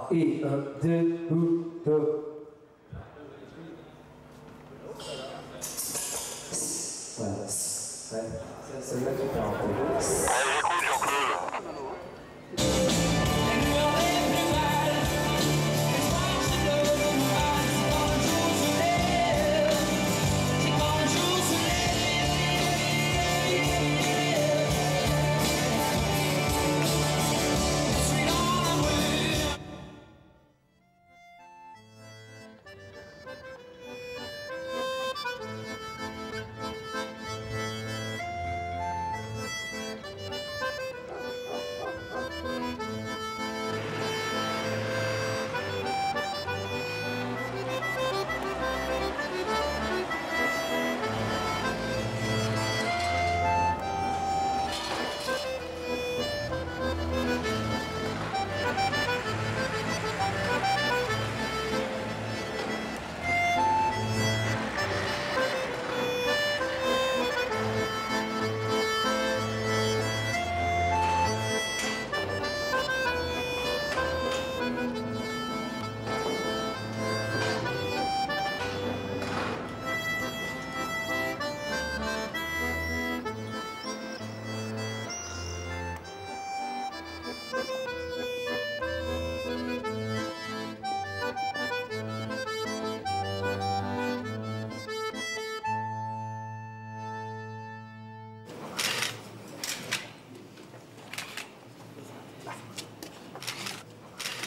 Et 1, 2, ou, do. Voilà, c'est là que tu as un peu.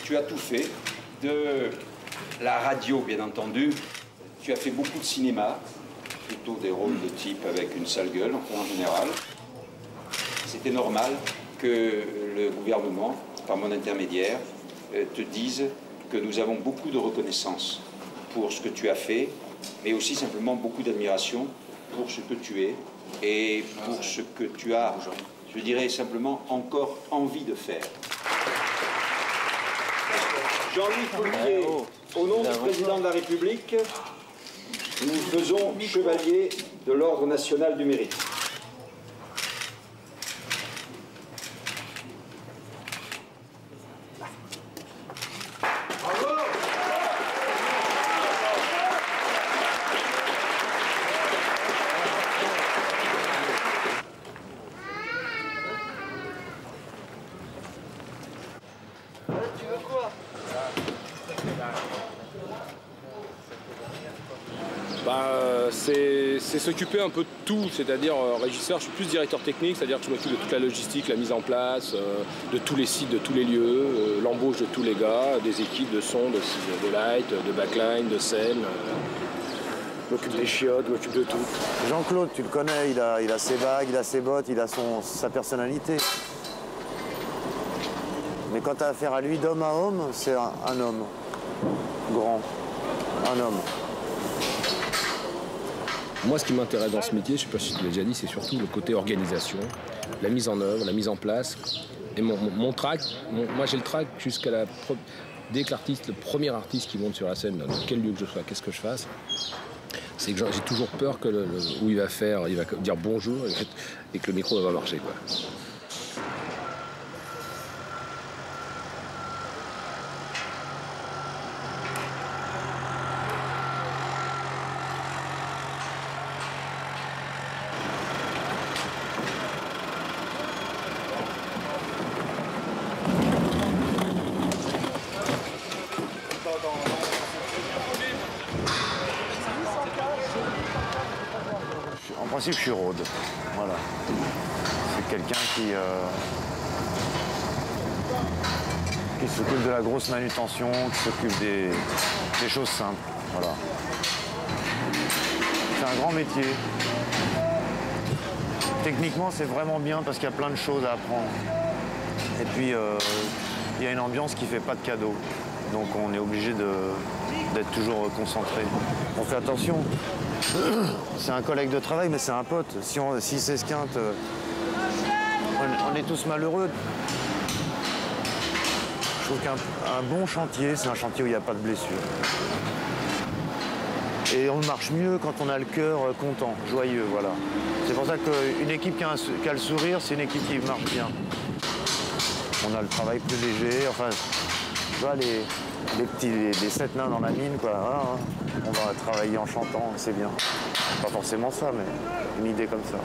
Tu as tout fait, de la radio bien entendu, tu as fait beaucoup de cinéma, plutôt des rôles de type avec une sale gueule en général. C'était normal que le gouvernement, par mon intermédiaire, te dise que nous avons beaucoup de reconnaissance pour ce que tu as fait, mais aussi simplement beaucoup d'admiration pour ce que tu es et pour ce que tu as, je dirais simplement, encore envie de faire. Jean-Louis Foulquier, au nom du président de la République, nous faisons chevalier de l'Ordre national du mérite. C'est s'occuper un peu de tout, c'est-à-dire régisseur, je suis plus directeur technique, c'est-à-dire que je m'occupe de toute la logistique, la mise en place, de tous les sites, de tous les lieux, l'embauche de tous les gars, des équipes de son, de light, de backline, de scène. Je m'occupe des chiottes, je m'occupe de tout. Jean-Claude, tu le connais, il a ses bagues, il a ses bottes, il a sa personnalité. Mais quand tu as affaire à lui d'homme à homme, c'est un homme grand, un homme. Moi, ce qui m'intéresse dans ce métier, je ne sais pas si je te l'ai déjà dit, c'est surtout le côté organisation, la mise en œuvre, la mise en place. Et mon track, moi j'ai le track jusqu'à la... Dès que l'artiste, le premier artiste qui monte sur la scène, dans quel lieu que je sois, qu'est-ce que je fasse, c'est que j'ai toujours peur que où il va dire bonjour et que le micro va marcher, quoi. principe, je suis Rhodes. Voilà. C'est quelqu'un qui s'occupe de la grosse manutention, qui s'occupe des choses simples. Voilà. C'est un grand métier. Techniquement, c'est vraiment bien parce qu'il y a plein de choses à apprendre. Et puis, il y a une ambiance qui ne fait pas de cadeaux. Donc, on est obligé d'être toujours concentré. On fait attention. C'est un collègue de travail, mais c'est un pote. Si s'esquinte, on est tous malheureux. Je trouve qu'un bon chantier, c'est un chantier où il n'y a pas de blessure. Et on marche mieux quand on a le cœur content, joyeux, voilà. C'est pour ça qu'une équipe qui a le sourire, c'est une équipe qui marche bien. On a le travail plus léger, enfin, tu vois, les 7 nains dans la mine, quoi. Voilà, hein. On va travailler en chantant, c'est bien. Pas forcément ça, mais une idée comme ça.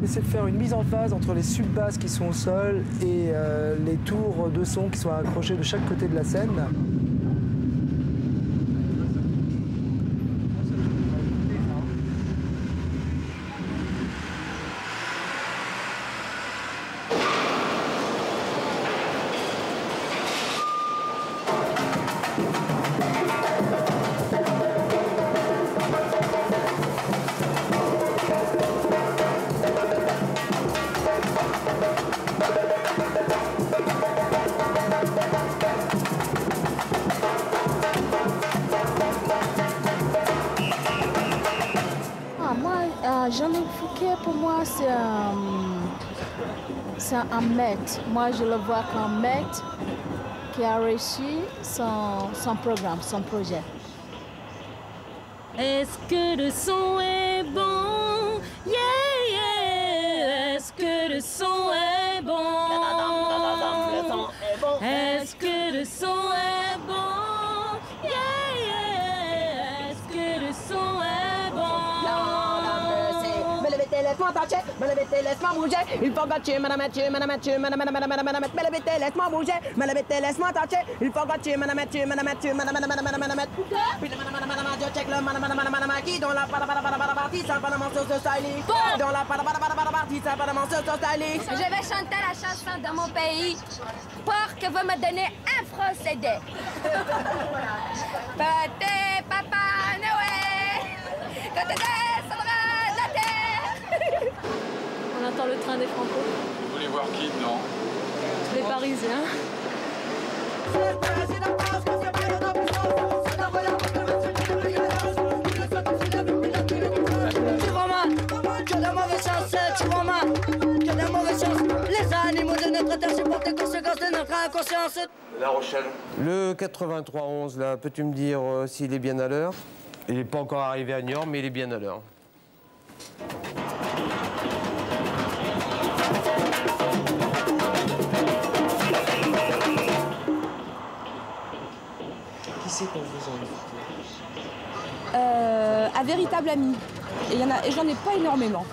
C'est de faire une mise en phase entre les subbasses qui sont au sol et les tours de son qui sont accrochés de chaque côté de la scène. Jean-Luc Fouquet, pour moi, c'est un maître. Moi, je le vois comme maître qui a réussi son programme, son projet. Est-ce que le son est bon? Yeah, yeah. Est-ce que le son est bon? Est-ce que le son est bon? Yeah, yeah. Est-ce que le son est bon? Laisse-moi toucher, me lever, laisse-moi bouger. Il faut gâcher, madame, me lever, laisse-moi bouger. Me lever, laisse-moi toucher. Il faut gâcher, madame, puis je check le qui dans la partie, ça va dans mon sauce de styling. Dans la partie, ça va dans mon sauce de styling. Je vais chanter la chanson de mon pays pour que vous me donnez un franc CD. Pâté, papa, Noël, quand tu descendras de la terre. On attend le train des Franco. Vous voulez voir qui, non? Les Parisiens. Tu vas mal, tu as de mauvaise chance, tu vas mal, tu as de mauvaise chance. Les animaux de notre terre supportent les conséquences de notre inconscience. La Rochelle. Le 8311, là, peux-tu me dire s'il est bien à l'heure? Il n'est pas encore arrivé à Niort, mais il est bien à l'heure. Qui c'est qu'on vous en Un véritable ami. Et j'en ai pas énormément.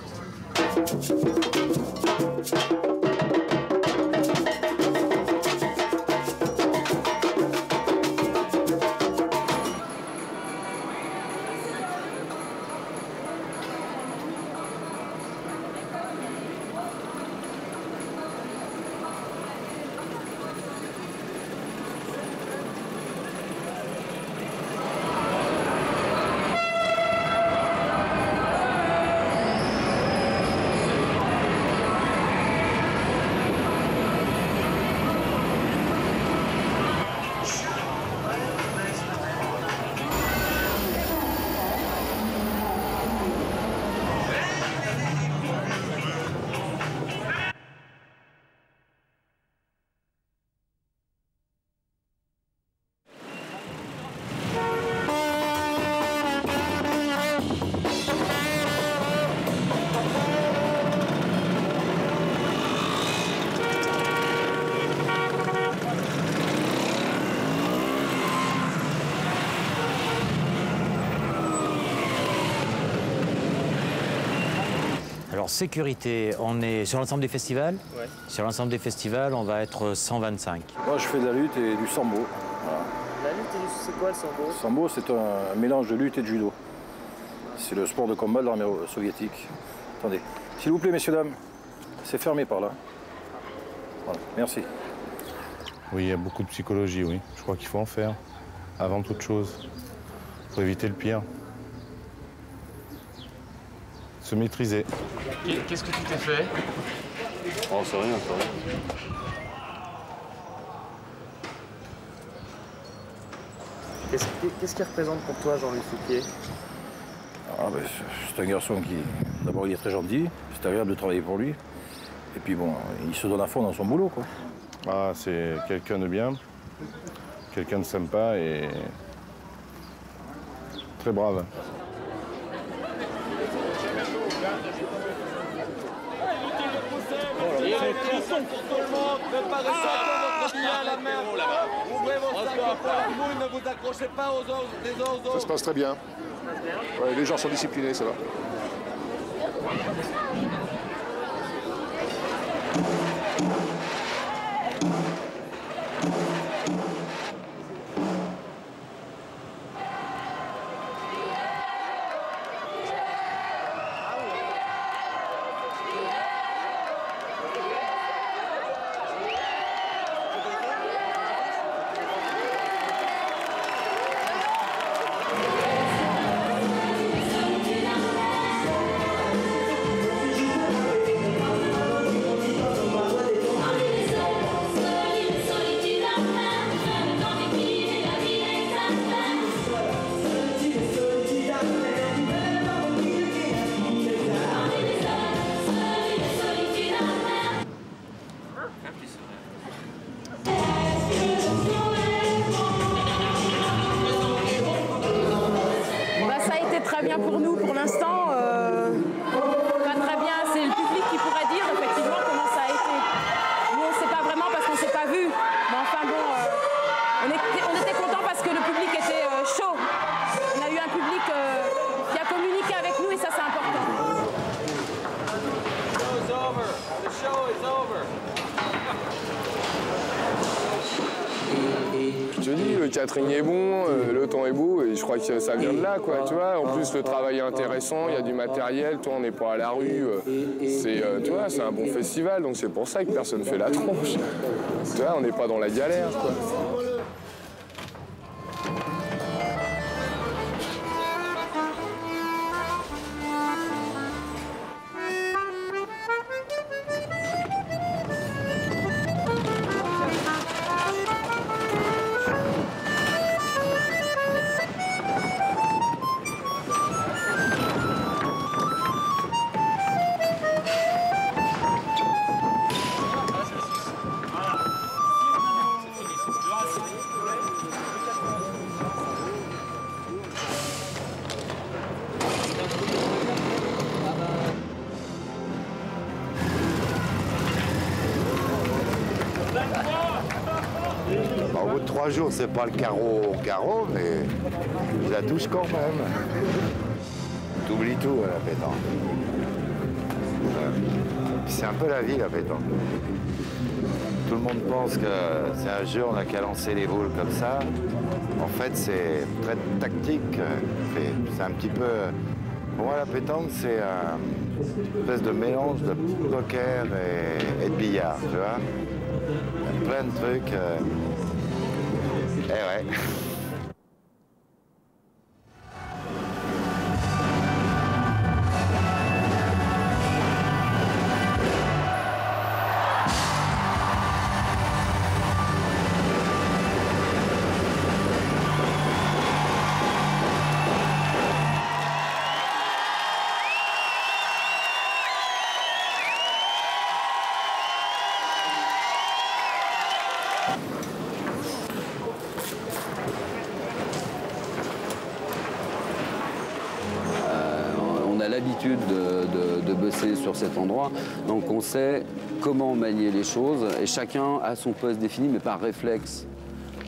Alors, sécurité, on est sur l'ensemble des festivals. Ouais. Sur l'ensemble des festivals, on va être 125. Moi, je fais de la lutte et du sambo. Voilà. La lutte, c'est quoi le sambo? Le sambo, c'est un mélange de lutte et de judo. C'est le sport de combat de l'armée soviétique. Attendez. S'il vous plaît, messieurs, dames, c'est fermé par là. Voilà. Merci. Oui, il y a beaucoup de psychologie, oui. Je crois qu'il faut en faire, avant toute chose, pour éviter le pire. Se maîtriser. Qu'est-ce que tu t'es fait? Oh, c'est rien, c'est rien. Qu'est-ce qu'il représente pour toi, Jean-Louis Fouquier? Ben, c'est un garçon qui, d'abord, il est très gentil. C'est agréable de travailler pour lui. Et puis, bon, il se donne à fond dans son boulot, quoi. Ah, c'est quelqu'un de bien, quelqu'un de sympa et très brave. Cuisson pour tout le monde, préparez ça comme votre dîner à la mer. Ouvrez vos sacs au plat de mouille, ne vous accrochez pas aux os, des os aux os. Ça se passe très bien. Ouais, les gens sont disciplinés, ça va. Ça a été très bien pour nous pour l'instant. Pas très bien, c'est le public qui pourrait dire effectivement comment ça a été. Nous on ne sait pas vraiment parce qu'on ne s'est pas vu. Mais enfin bon, on était contents parce que le public était chaud. On a eu un public qui a communiqué avec nous et ça c'est important. The show is over. Je te dis, le catering est bon, le temps est beau et je crois que ça vient de là, quoi, tu vois. En plus, le travail est intéressant, il y a du matériel, toi, on n'est pas à la rue. Tu vois, c'est un bon festival, donc c'est pour ça que personne ne fait la tronche. Tu vois, on n'est pas dans la galère, quoi. Au bout de 3 jours, c'est pas le carreau, mais je la touche quand même. T'oublies tout à la pétanque. C'est un peu la vie, la pétanque. Tout le monde pense que c'est un jeu, on n'a qu'à lancer les boules comme ça. En fait, c'est très tactique. C'est un petit peu... Pour moi, la pétanque, c'est une espèce de mélange de poker et de billard, tu vois. Il y a plein de trucs. Eh ouais. L'habitude de bosser sur cet endroit, donc on sait comment manier les choses et chacun a son poste défini mais par réflexe.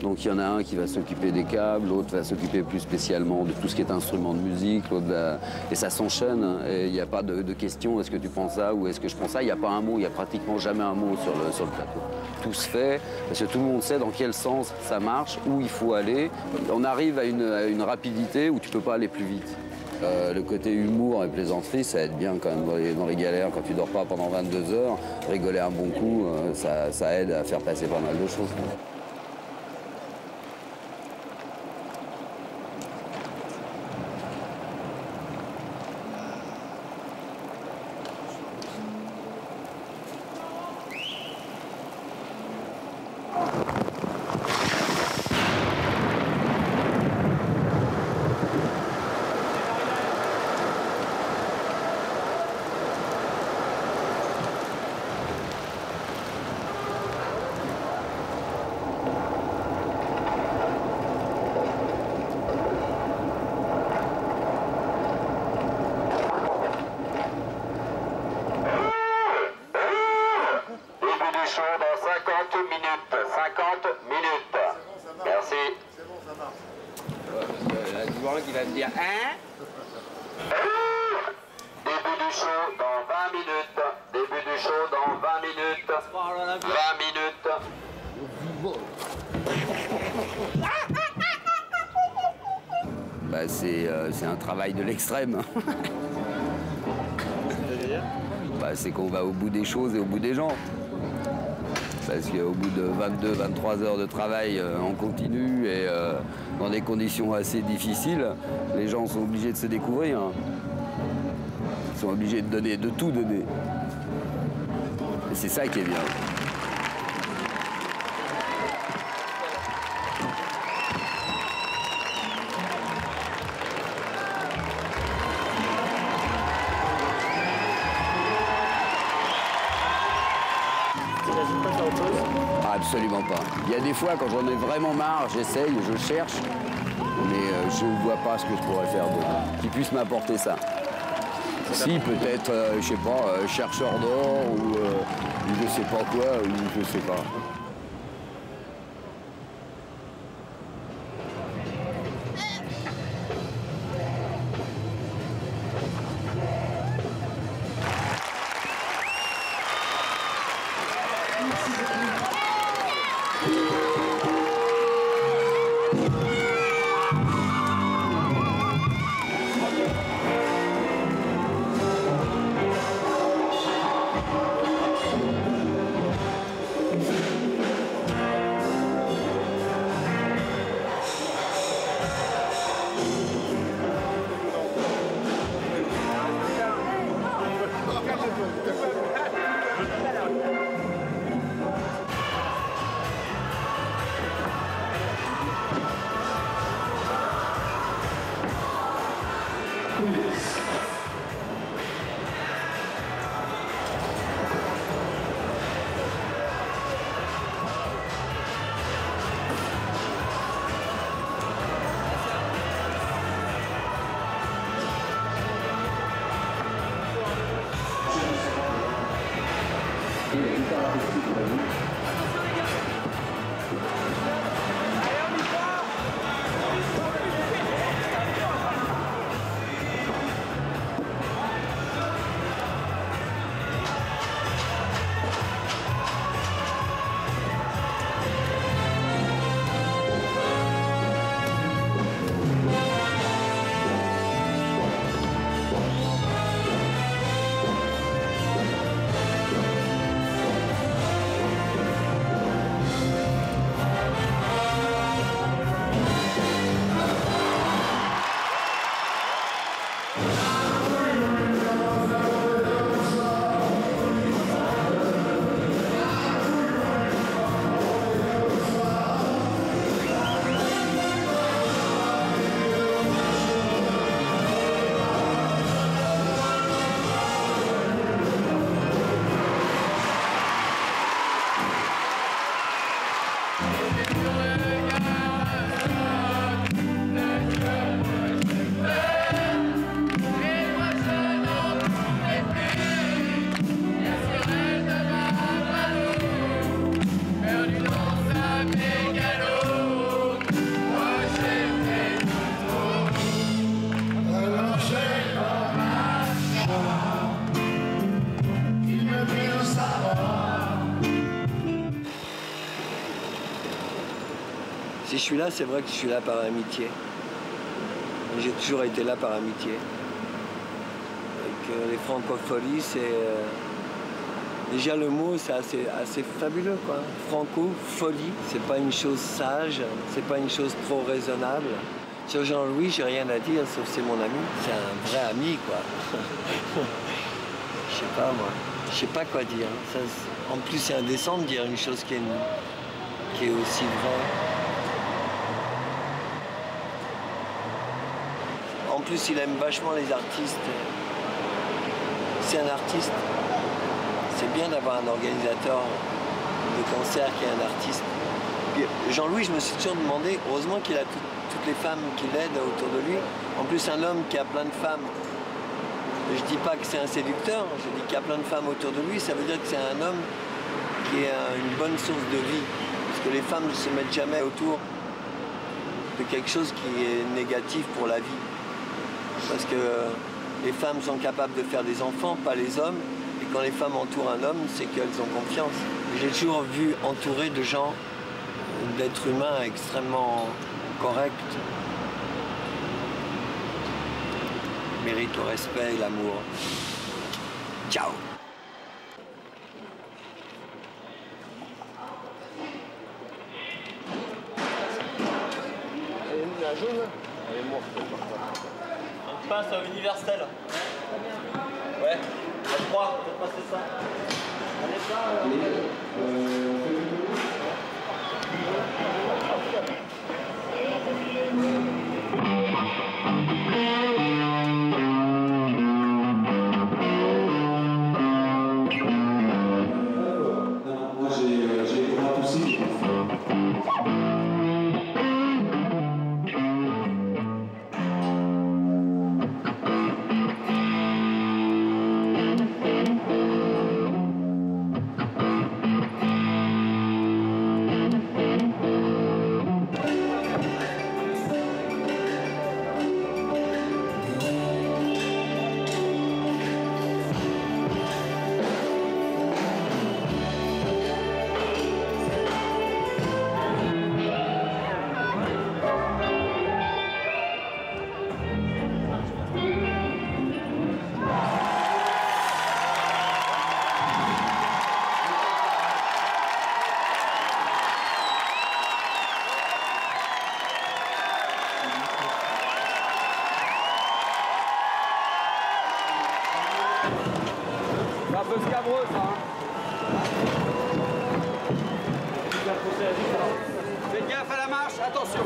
Donc il y en a un qui va s'occuper des câbles, l'autre va s'occuper plus spécialement de tout ce qui est instrument de musique, l'autre va... Et ça s'enchaîne, et il n'y a pas de question, est-ce que tu prends ça ou est-ce que je prends ça? Il n'y a pas un mot, il n'y a pratiquement jamais un mot sur le plateau. Tout se fait, parce que tout le monde sait dans quel sens ça marche, où il faut aller. On arrive à une rapidité où tu ne peux pas aller plus vite. Le côté humour et plaisanterie, ça aide bien quand même dans les galères. Quand tu dors pas pendant 22 heures, rigoler un bon coup, ça aide à faire passer pas mal de choses. Qui va me dire hein? Début du show dans 20 minutes. Début du show dans 20 minutes. 20 minutes. C'est un travail de l'extrême. C'est qu'on va au bout des choses et au bout des gens. Parce qu'au bout de 22-23 heures de travail en continu et dans des conditions assez difficiles, les gens sont obligés de se découvrir. Ils sont obligés de tout donner. Et c'est ça qui est bien. Absolument pas. Il y a des fois, quand j'en ai vraiment marre, j'essaye, je cherche, mais je ne vois pas ce que je pourrais faire qui puisse m'apporter ça. Si, peut-être, je sais pas, chercheur d'or ou je sais pas quoi, ou je sais pas. je suis là, c'est vrai que je suis là par amitié. J'ai toujours été là par amitié. Et que les francopholies, c'est... déjà le mot, c'est assez fabuleux, quoi. Franco-folie, c'est pas une chose sage, c'est pas une chose trop raisonnable. Sur Jean-Louis, j'ai rien à dire, sauf c'est mon ami. C'est un vrai ami, quoi. Je sais pas, moi. Je sais pas quoi dire. Ça, en plus, c'est indécent de dire une chose qui est aussi vraie. En plus, il aime vachement les artistes. C'est un artiste. C'est bien d'avoir un organisateur de concert qui est un artiste. Jean-Louis, je me suis toujours demandé, heureusement qu'il a toutes les femmes qui l'aident autour de lui. En plus, un homme qui a plein de femmes. Je dis pas que c'est un séducteur, je dis qu'il y a plein de femmes autour de lui, ça veut dire que c'est un homme qui est une bonne source de vie. Parce que les femmes ne se mettent jamais autour de quelque chose qui est négatif pour la vie. Parce que les femmes sont capables de faire des enfants, pas les hommes. Et quand les femmes entourent un homme, c'est qu'elles ont confiance. J'ai toujours vu entouré de gens, d'êtres humains extrêmement corrects. Mérite le respect et l'amour. Ciao. La jaune, elle est morte. On passe à Universel. Ouais, à 3, on va passer ça. Allez, ça. Moi j'ai été raccourci. C'est un peu scabreux, ça. Faites gaffe à la marche, attention.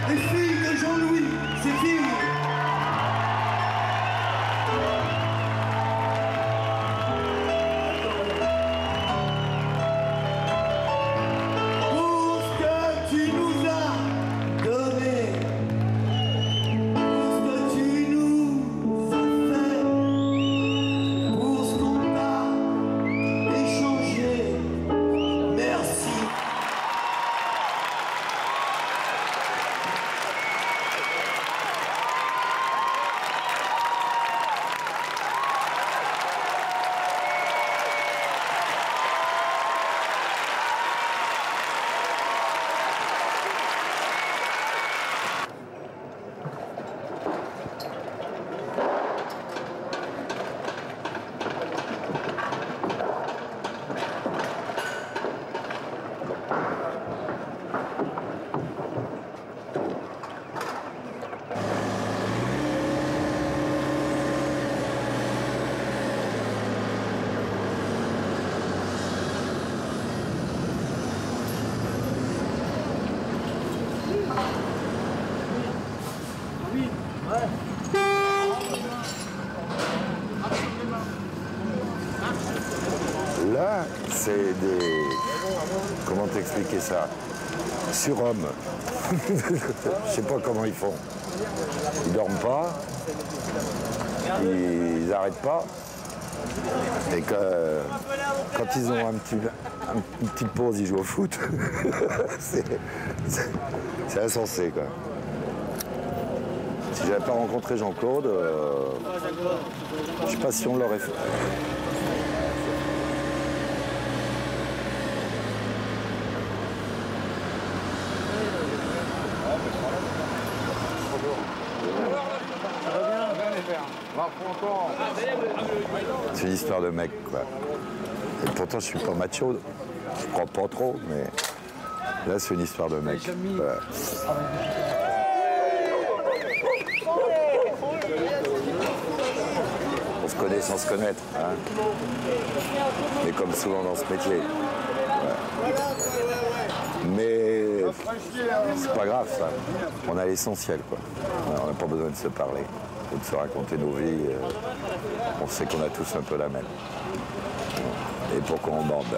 Les filles de Jean-Louis, c'est fini. Pour ce que tu nous as donné, pour ce que tu nous as fait, pour ce qu'on t'a échangé, merci. Là, c'est des... Comment t'expliquer ça? Surhommes. Je sais pas comment ils font. Ils dorment pas. Ils n'arrêtent pas. Et que, quand ils ont une petite pause, ils jouent au foot. C'est insensé, quoi. Si j'avais pas rencontré Jean-Claude, je sais pas si on l'aurait fait. C'est une histoire de mec, quoi. Et pourtant, je suis pas macho. Je crois pas trop, mais là, c'est une histoire de mec. Voilà. On se connaît sans se connaître, hein. Mais comme souvent dans ce métier. Ouais. Mais c'est pas grave, ça. On a l'essentiel, quoi. On n'a pas besoin de se parler ou de se raconter nos vies. On sait qu'on a tous un peu la même. Et pourquoi on bande.